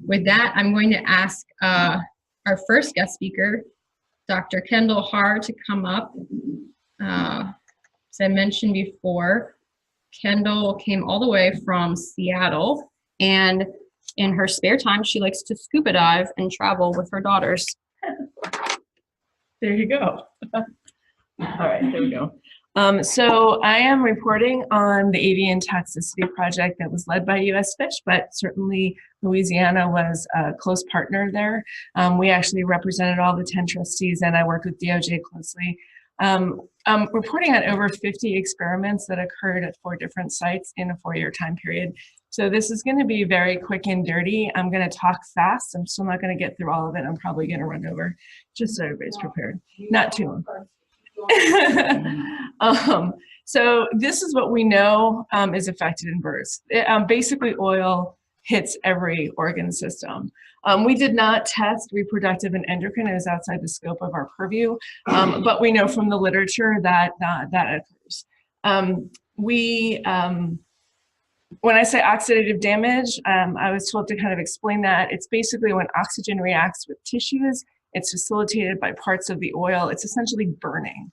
With that, I'm going to ask our first guest speaker, Dr. Kendal Harr, to come up. As I mentioned before, Kendal came all the way from Seattle, and in her spare time, she likes to scuba dive and travel with her daughters. There you go. All right, there we go. So I am reporting on the avian toxicity project that was led by U.S. Fish, but certainly Louisiana was a close partner there. We actually represented all the 10 trustees, and I worked with DOJ closely. I'm reporting on over 50 experiments that occurred at 4 different sites in a 4-year time period. So this is going to be very quick and dirty. I'm going to talk fast. I'm still not going to get through all of it. I'm probably going to run over, just so everybody's prepared. Not too long. So this is what we know is affected in birds. Basically, oil hits every organ system. We did not test reproductive and endocrine. It was outside the scope of our purview, but we know from the literature that that occurs. When I say oxidative damage, I was told to kind of explain that. It's basically when oxygen reacts with tissues, it's facilitated by parts of the oil. It's essentially burning.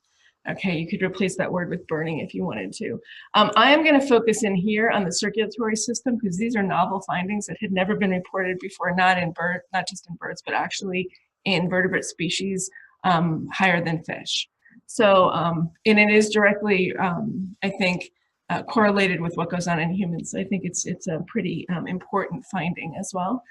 Okay, you could replace that word with burning if you wanted to. I am going to focus in here on the circulatory system because these are novel findings that had never been reported before, not just in birds, but actually in vertebrate species higher than fish. So, and it is directly, I think, correlated with what goes on in humans. So I think it's a pretty important finding as well.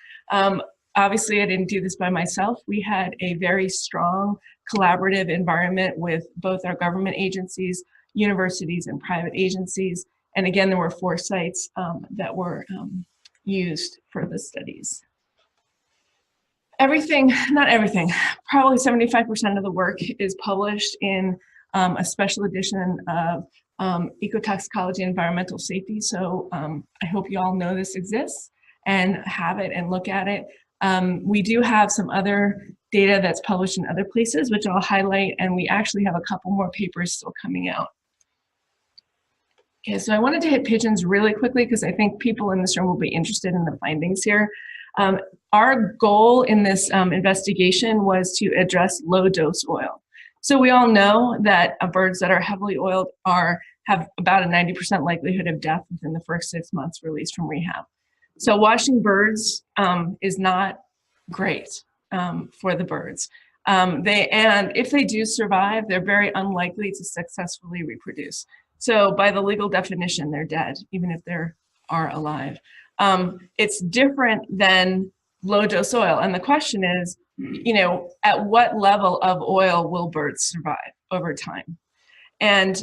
Obviously, I didn't do this by myself. We had a very strong collaborative environment with both our government agencies, universities, and private agencies. And again, there were 4 sites that were used for the studies. Everything, not everything, probably 75% of the work is published in a special edition of Ecotoxicology and Environmental Safety. So I hope you all know this exists and have it and look at it. We do have some other data that's published in other places, which I'll highlight, and we actually have a couple more papers still coming out. Okay, so I wanted to hit pigeons really quickly because I think people in this room will be interested in the findings here. Our goal in this investigation was to address low dose oil. So we all know that birds that are heavily oiled have about a 90% likelihood of death within the first 6 months released from rehab. So washing birds is not great for the birds. And if they do survive, they're very unlikely to successfully reproduce. So by the legal definition, they're dead, even if they are alive. It's different than low dose oil. And the question is, you know, at what level of oil will birds survive over time? And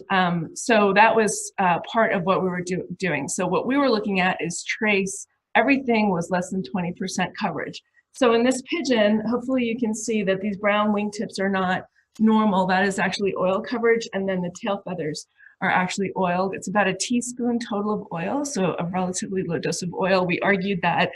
so that was part of what we were doing. So what we were looking at is trace. Everything was less than 20% coverage. So in this pigeon, hopefully you can see that these brown wingtips are not normal. That is actually oil coverage. And then the tail feathers are actually oiled. It's about a teaspoon total of oil, so a relatively low dose of oil. We argued that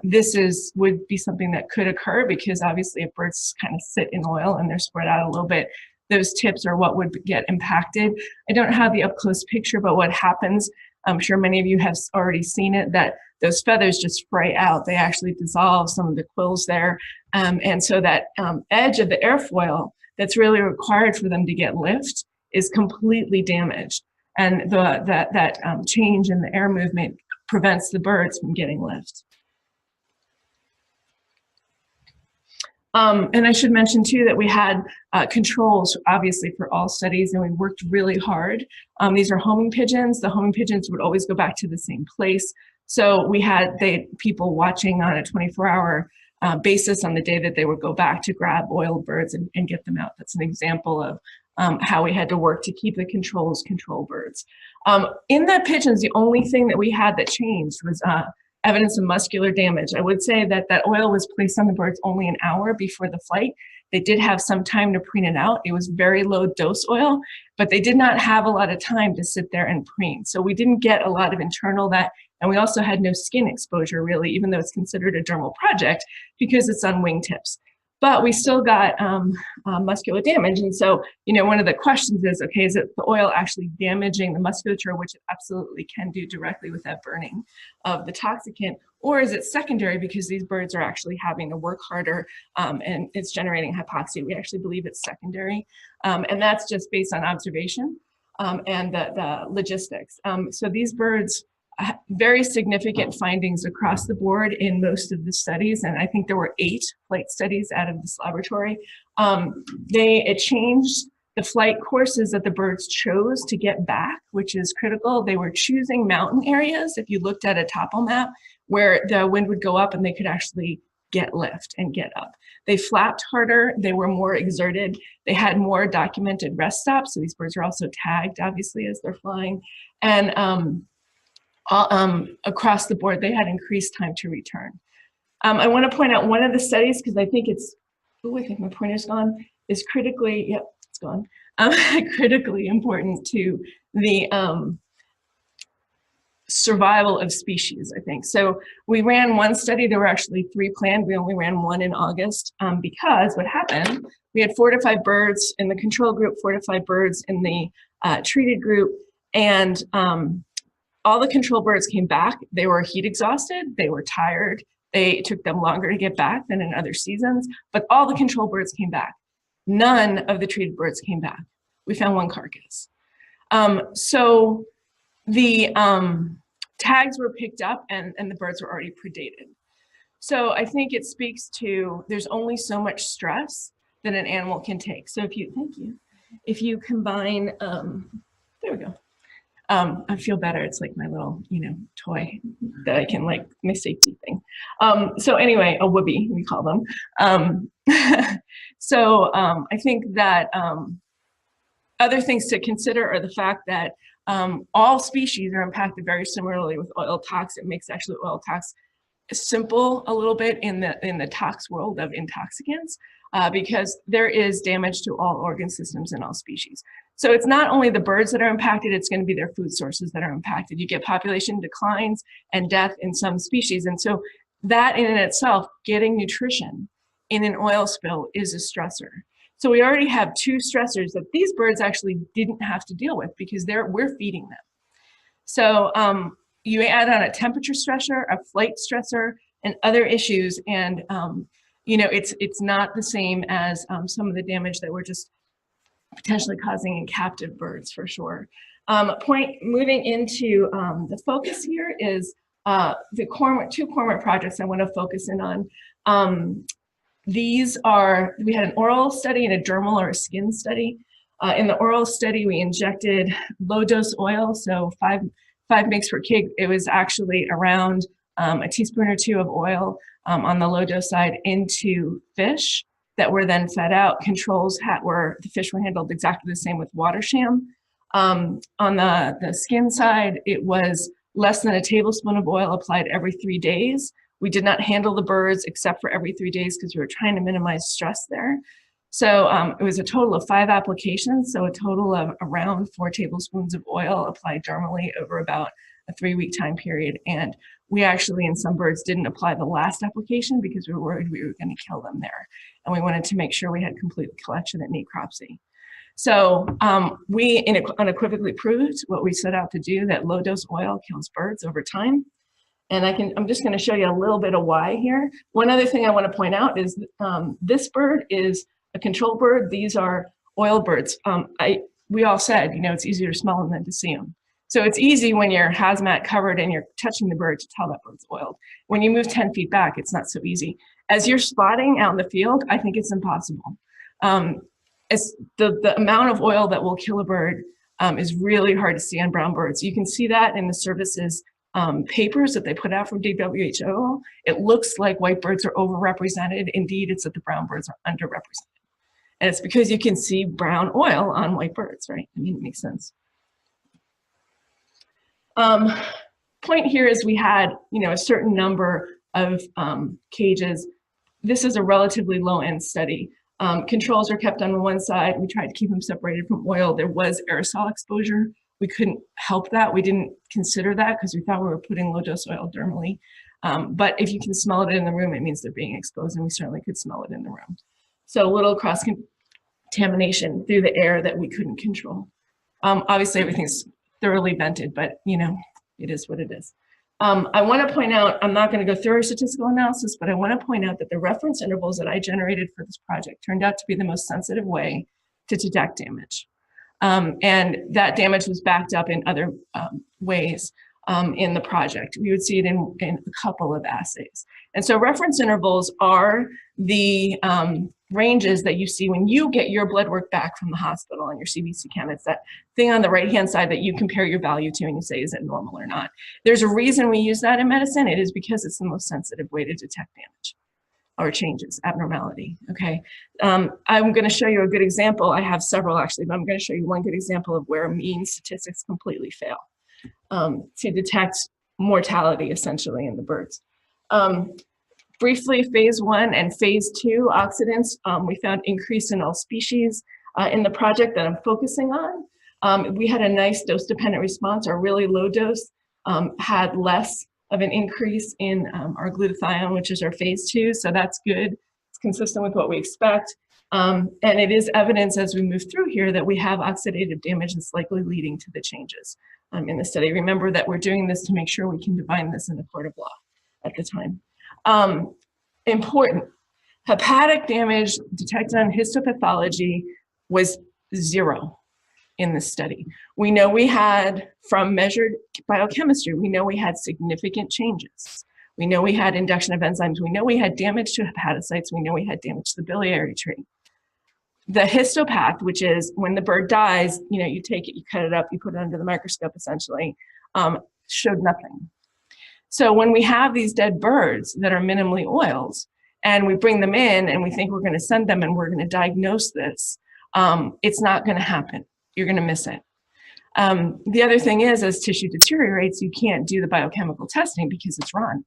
this would be something that could occur because obviously if birds kind of sit in oil and they're spread out a little bit, those tips are what would get impacted. I don't have the up close picture, but what happens, I'm sure many of you have already seen it, that those feathers just spray out. They actually dissolve some of the quills there. And so that edge of the airfoil that's really required for them to get lift is completely damaged. And that change in the air movement prevents the birds from getting lift. And I should mention too that we had controls obviously for all studies, and we worked really hard. These are homing pigeons. The homing pigeons would always go back to the same place. So we had people watching on a 24-hour basis on the day that they would go back to grab oiled birds and get them out. That's an example of how we had to work to keep the controls control birds. In the pigeons, the only thing that we had that changed was evidence of muscular damage. I would say that that oil was placed on the birds only an hour before the flight. They did have some time to preen it out. It was very low dose oil, but they did not have a lot of time to sit there and preen. So we didn't get a lot of internal that, and we also had no skin exposure really, even though it's considered a dermal project because it's on wingtips. but we still got muscular damage. And so, one of the questions is, okay, is it the oil actually damaging the musculature, which it absolutely can do directly with that burning of the toxicant, or is it secondary because these birds are actually having to work harder and it's generating hypoxia? We actually believe it's secondary. And that's just based on observation and the logistics. So these birds, very significant findings across the board in most of the studies, and I think there were 8 flight studies out of this laboratory. It changed the flight courses that the birds chose to get back, which is critical. They were choosing mountain areas, if you looked at a topo map, where the wind would go up and they could actually get lift and get up. They flapped harder, they were more exerted, they had more documented rest stops, so these birds are also tagged, obviously, as they're flying, and across the board, they had increased time to return. I want to point out one of the studies, because I think it's, I think my pointer's gone, is critically, yep, it's gone, critically important to the survival of species, I think. So we ran one study, there were actually 3 planned, we only ran 1 in August, because what happened, we had 4 to 5 birds in the control group, 4 to 5 birds in the treated group, and all the control birds came back. They were heat exhausted, they were tired, it took them longer to get back than in other seasons, but all the control birds came back. None of the treated birds came back. We found 1 carcass. So the tags were picked up and the birds were already predated. So I think it speaks to, there's only so much stress that an animal can take. So if you combine, there we go. I feel better. It's like my little, toy that I can, like, my safety thing. So anyway, a whoopee, we call them. I think that other things to consider are the fact that all species are impacted very similarly with oil tox. It makes actually oil tox simple a little bit in the tox world of intoxicants because there is damage to all organ systems in all species. So it's not only the birds that are impacted, it's going to be their food sources that are impacted. You get population declines and death in some species. And so that in itself, getting nutrition in an oil spill is a stressor. So we already have 2 stressors that these birds actually didn't have to deal with because we're feeding them. So you add on a temperature stressor, a flight stressor, and other issues, and it's not the same as some of the damage that we're just potentially causing in captive birds, for sure. Moving into the focus here is the 2 cormorant projects I want to focus in on. We had an oral study and a dermal or a skin study. In the oral study, we injected low-dose oil, so 5 mg per kg. It was actually around a teaspoon or 2 of oil on the low-dose side into fish that were then fed out. Controls the fish were handled exactly the same with water sham. On the skin side, it was less than a tablespoon of oil applied every 3 days. We did not handle the birds except for every 3 days because we were trying to minimize stress there. So it was a total of 5 applications, so a total of around 4 tablespoons of oil applied dermally over about a 3-week time period. And we actually, in some birds, didn't apply the last application because we were worried we were going to kill them there. And we wanted to make sure we had complete collection at necropsy. So we unequivocally proved what we set out to do, that low-dose oil kills birds over time. And I'm just going to show you a little bit of why here. One other thing I want to point out is this bird is a control bird. These are oil birds. We all said, it's easier to smell them than to see them. So it's easy when you're hazmat covered and you're touching the bird to tell that bird's oiled. When you move 10 feet back, it's not so easy. As you're spotting out in the field, I think it's impossible. The amount of oil that will kill a bird is really hard to see on brown birds. You can see that in the services papers that they put out from WHO. It looks like white birds are overrepresented. Indeed, it's that the brown birds are underrepresented. And it's because you can see brown oil on white birds, right? I mean, it makes sense. Point here is we had, a certain number of cages. This is a relatively low-end study. Controls are kept on one side. We tried to keep them separated from oil. There was aerosol exposure. We couldn't help that. We didn't consider that because we thought we were putting low-dose oil dermally. But if you can smell it in the room, it means they're being exposed, and we certainly could smell it in the room. So a little cross-contamination through the air that we couldn't control. Obviously, everything's thoroughly vented, but it is what it is. I want to point out, I'm not going to go through our statistical analysis, but I want to point out that the reference intervals that I generated for this project turned out to be the most sensitive way to detect damage. And that damage was backed up in other ways in the project. We would see it in a couple of assays. And so reference intervals are the ranges that you see when you get your blood work back from the hospital and your CBC chem. It's that thing on the right-hand side that you compare your value to and you say, is it normal or not? There's a reason we use that in medicine. It is because it's the most sensitive way to detect damage or changes, abnormality, okay? I'm gonna show you a good example. I have several actually, but I'm gonna show you one good example of where mean statistics completely fail to detect mortality essentially in the birds. Briefly, phase 1 and phase 2 oxidants, we found increase in all species in the project that I'm focusing on. We had a nice dose-dependent response. Our really low dose had less of an increase in our glutathione, which is our phase 2, so that's good. It's consistent with what we expect. And it is evidence as we move through here that we have oxidative damage that's likely leading to the changes in the study. Remember that we're doing this to make sure we can define this in the court of law at the time. Important, hepatic damage detected on histopathology was 0 in this study. We know we had, from measured biochemistry, we know we had significant changes. We know we had induction of enzymes. We know we had damage to hepatocytes. We know we had damage to the biliary tree. The histopath, which is when the bird dies, you take it, you cut it up, you put it under the microscope essentially, showed nothing. So when we have these dead birds that are minimally oiled and we bring them in and we think we're gonna send them and we're gonna diagnose this, it's not gonna happen. You're gonna miss it. The other thing is, as tissue deteriorates, you can't do the biochemical testing because it's rotten.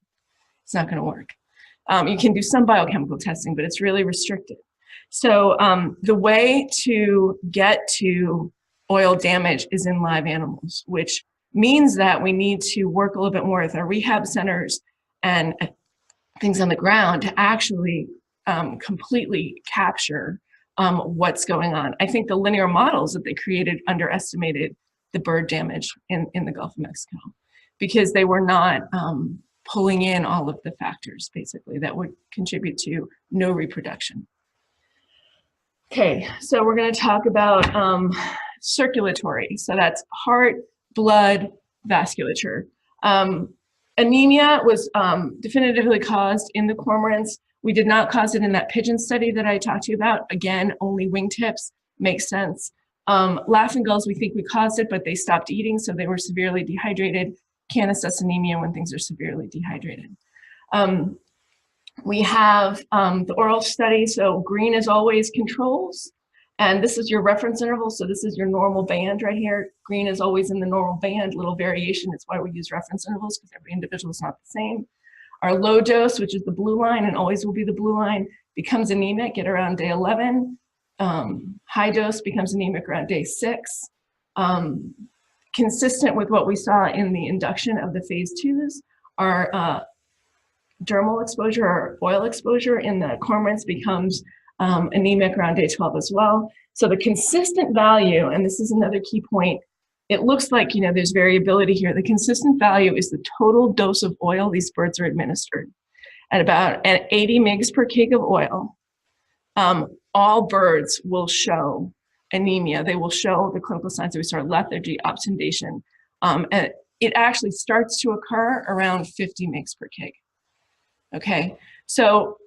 It's not gonna work. You can do some biochemical testing, but it's really restricted. So the way to get to oil damage is in live animals, which means that we need to work a little bit more with our rehab centers and things on the ground to actually completely capture what's going on. I think the linear models that they created underestimated the bird damage in the Gulf of Mexico because they were not pulling in all of the factors basically that would contribute to no reproduction. Okay, so we're going to talk about circulatory. So that's heart, blood, vasculature. Anemia was definitively caused in the cormorants. We did not cause it in that pigeon study that I talked to you about. Again, only wingtips, makes sense. Laughing gulls, we think we caused it, but they stopped eating, so they were severely dehydrated. Can't assess anemia when things are severely dehydrated. We have the oral study, so green is always controls, and this is your reference interval, so this is your normal band right here. Green is always in the normal band, little variation, it's why we use reference intervals, because every individual is not the same. Our low dose, which is the blue line, and always will be the blue line, becomes anemic at around day 11. High dose becomes anemic around day 6. Consistent with what we saw in the induction of the phase 2s, our dermal exposure or oil exposure in the cormorants becomes anemic around day 12 as well. So the consistent value, and this is another key point, it looks like there's variability here. The consistent value is the total dose of oil these birds are administered. At about 80 mg per kg of oil, all birds will show anemia. They will show the clinical signs that we saw: lethargy, obtundation. And it actually starts to occur around 50 mg per kg. Okay, so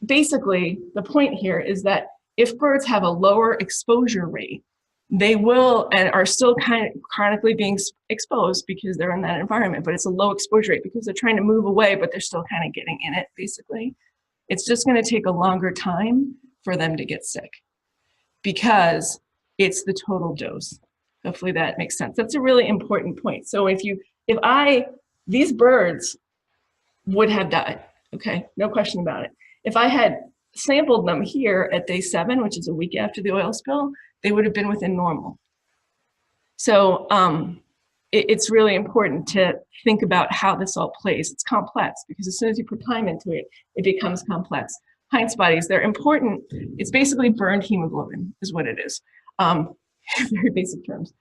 basically the point here is that if birds have a lower exposure rate, they will and are still kind of chronically being exposed because they're in that environment, but it's a low exposure rate because they're trying to move away, but they're still kind of getting in it, basically. It's just going to take a longer time for them to get sick because it's the total dose. Hopefully that makes sense. That's a really important point. So these birds would have died, okay? No question about it. If I had sampled them here at day 7, which is a week after the oil spill, they would have been within normal. So it's really important to think about how this all plays. It's complex because as soon as you put time into it, it becomes complex. Heinz bodies, they're important. It's basically burned hemoglobin is what it is. Very basic terms.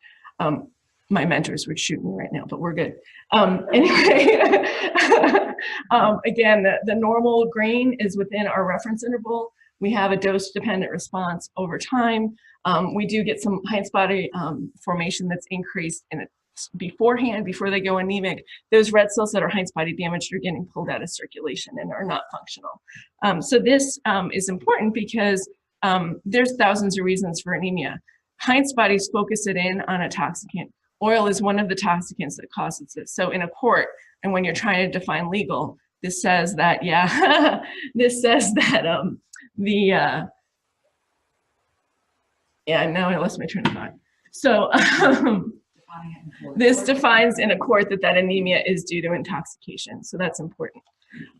My mentors would shoot me right now, but we're good. Anyway, again, the normal green is within our reference interval. We have a dose-dependent response over time. We do get some Heinz body formation that's increased in it beforehand, before they go anemic. Those red cells that are Heinz body damaged are getting pulled out of circulation and are not functional. So this is important because there's thousands of reasons for anemia. Heinz bodies focus it in on a toxicant. Oil is one of the toxicants that causes this. So in a court, and when you're trying to define legal, this says that, yeah, this says that yeah, now I lost my train of thought. So this defines in a court that anemia is due to intoxication. So that's important.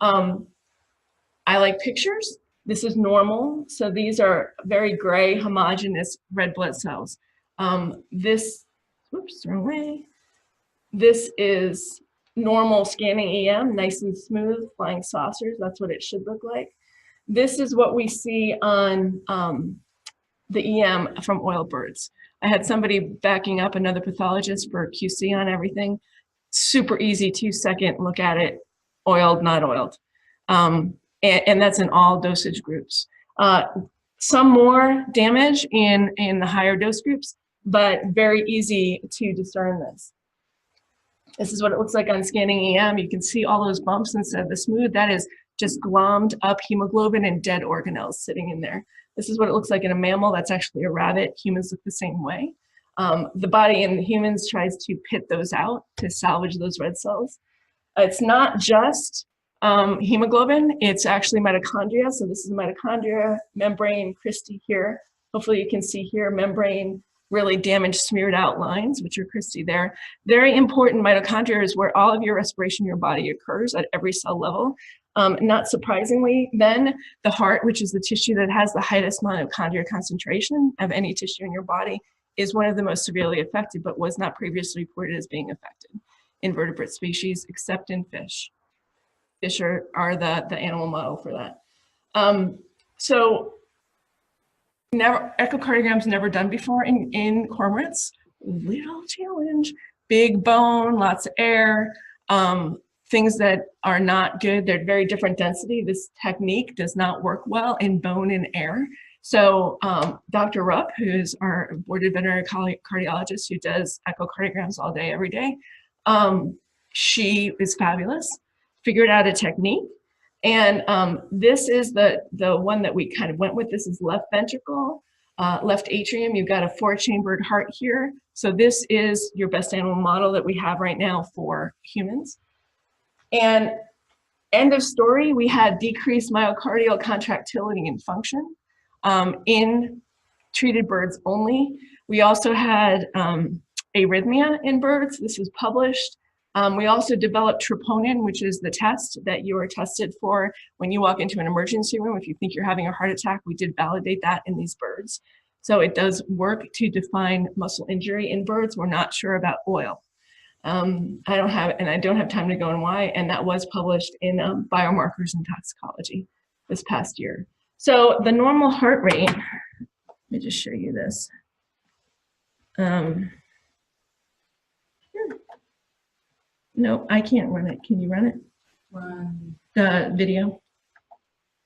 I like pictures. This is normal. So these are very gray, homogeneous red blood cells. Whoops, wrong way. This is normal scanning EM, nice and smooth, flying saucers. That's what it should look like. This is what we see on the EM from oil birds. I had somebody backing up, another pathologist, for QC on everything. Super easy, 2-second look at it, oiled, not oiled. And that's in all dosage groups. Some more damage in the higher dose groups, but very easy to discern this. This is what it looks like on scanning EM. You can see all those bumps instead of the smooth. That is just glommed up hemoglobin and dead organelles sitting in there. This is what it looks like in a mammal. That's actually a rabbit. Humans look the same way. The body in humans tries to pit those out to salvage those red cells. It's not just hemoglobin, it's actually mitochondria. So this is mitochondria, membrane, Christie here. Hopefully you can see here, membrane, really damaged, smeared out lines, which are Christie there. Very important, mitochondria is where all of your respiration in your body occurs at every cell level. Not surprisingly, then the heart, which is the tissue that has the highest mitochondria concentration of any tissue in your body, is one of the most severely affected, but was not previously reported as being affected in vertebrate species, except in fish. Fish are the animal model for that. So echocardiograms never done before in cormorants. Little challenge, big bone, lots of air, things that are not good. They're very different density. This technique does not work well in bone and air. So Dr. Rupp, who is our boarded veterinary cardiologist who does echocardiograms all day, every day, she is fabulous, figured out a technique. And this is the one that we kind of went with. This is left ventricle, left atrium. You've got a 4-chambered heart here. So this is your best animal model that we have right now for humans. And end of story, we had decreased myocardial contractility and function in treated birds only. We also had arrhythmia in birds. This was published. We also developed troponin, which is the test that you are tested for when you walk into an emergency room. If you think you're having a heart attack, we did validate that in these birds. So it does work to define muscle injury in birds. We're not sure about oil. I don't have time to go on why, and that was published in Biomarkers in Toxicology this past year. So the normal heart rate, let me just show you this. No, I can't run it. Can you run it? Run. The video.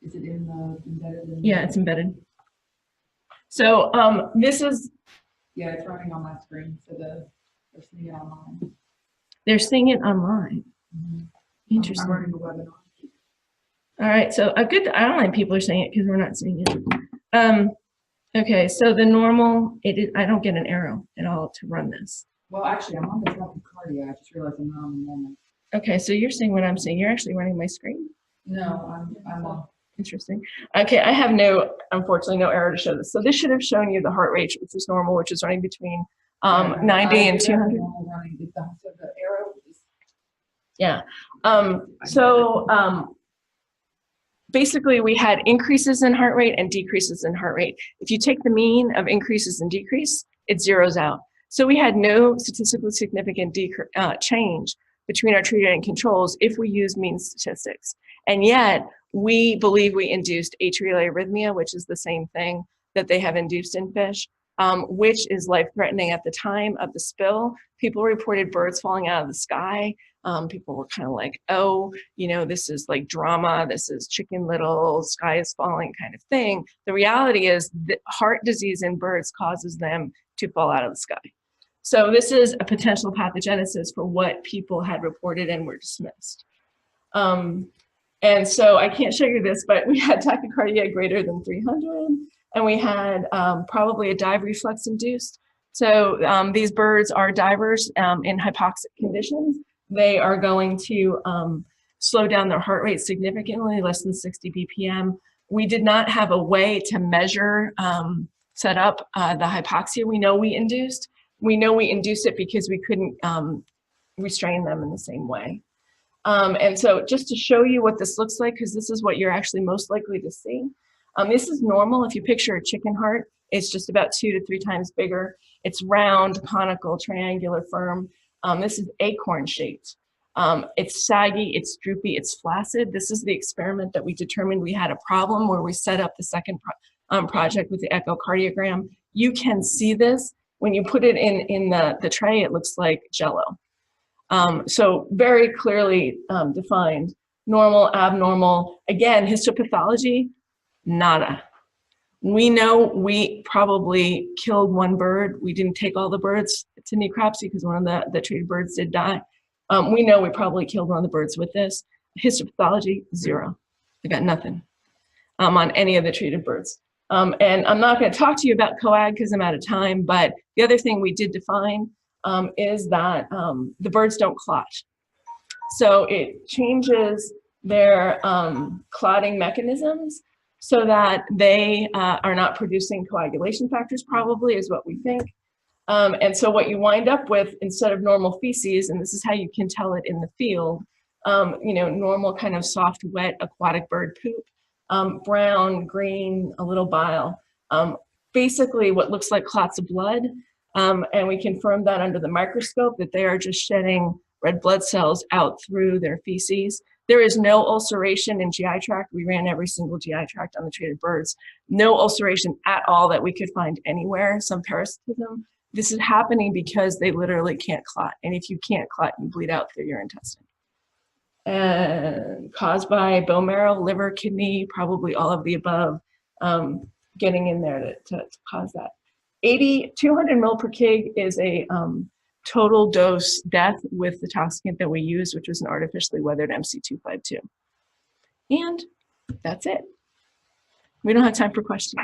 Is it in the embedded? Yeah, it's embedded. So this is. Yeah, it's running on my screen. So they're seeing it online. They're seeing it online. Mm-hmm. Interesting. I'm running the webinar. All right, so a good online people are saying it because we're not seeing it. Okay, so the normal, I don't get an arrow at all to run this. Well, actually, I'm on the Toxicology. I just realized I'm not on the moment. Okay, so you're seeing what I'm seeing. You're actually running my screen? No, I'm on. Interesting. Okay, I have unfortunately, no arrow to show this. So this should have shown you the heart rate, which is normal, which is running between 90 and 200. So the arrow is. Yeah. Basically, we had increases in heart rate and decreases in heart rate. If you take the mean of increases and decrease, it zeroes out. So we had no statistically significant change between our treated and controls if we use mean statistics. And yet, we believe we induced atrial arrhythmia, which is the same thing that they have induced in fish, which is life-threatening at the time of the spill. People reported birds falling out of the sky. People were kind of like, oh, you know, this is like drama, this is Chicken Little, sky is falling kind of thing. The reality is that heart disease in birds causes them to fall out of the sky. So this is a potential pathogenesis for what people had reported and were dismissed. And so I can't show you this, but we had tachycardia greater than 300, and we had probably a dive reflex induced. So these birds are divers in hypoxic conditions. They are going to slow down their heart rate significantly, less than 60 BPM. We did not have a way to measure, set up the hypoxia we know we induced. We know we induced it because we couldn't restrain them in the same way. And so just to show you what this looks like, because this is what you're actually most likely to see. This is normal. If you picture a chicken heart, it's just about 2 to 3 times bigger. It's round, conical, triangular, firm. This is acorn shaped. It's saggy, it's droopy, it's flaccid. This is the experiment that we determined we had a problem where we set up the second project with the echocardiogram. You can see this. When you put it in the tray, it looks like Jell-O. So very clearly defined, normal, abnormal. Again, histopathology, nada. We know we probably killed one bird. We didn't take all the birds to necropsy because one of the treated birds did die. We know we probably killed one of the birds with this. Histopathology, 0. I got nothing on any of the treated birds. And I'm not going to talk to you about coag because I'm out of time, but the other thing we did define is that the birds don't clot. So it changes their clotting mechanisms so that they are not producing coagulation factors, probably, is what we think. And so what you wind up with, instead of normal feces, and this is how you can tell it in the field, you know, normal kind of soft, wet aquatic bird poop, brown, green, a little bile, basically what looks like clots of blood. And we confirmed that under the microscope that they are just shedding red blood cells out through their feces. There is no ulceration in GI tract. We ran every single GI tract on the treated birds. No ulceration at all that we could find anywhere, some parasitism. This is happening because they literally can't clot. And if you can't clot, you bleed out through your intestine. And caused by bone marrow, liver, kidney, probably all of the above, getting in there to cause that. 200 ml per kg is a total dose death with the toxicant that we used, which was an artificially weathered MC252. And that's it. We don't have time for questions.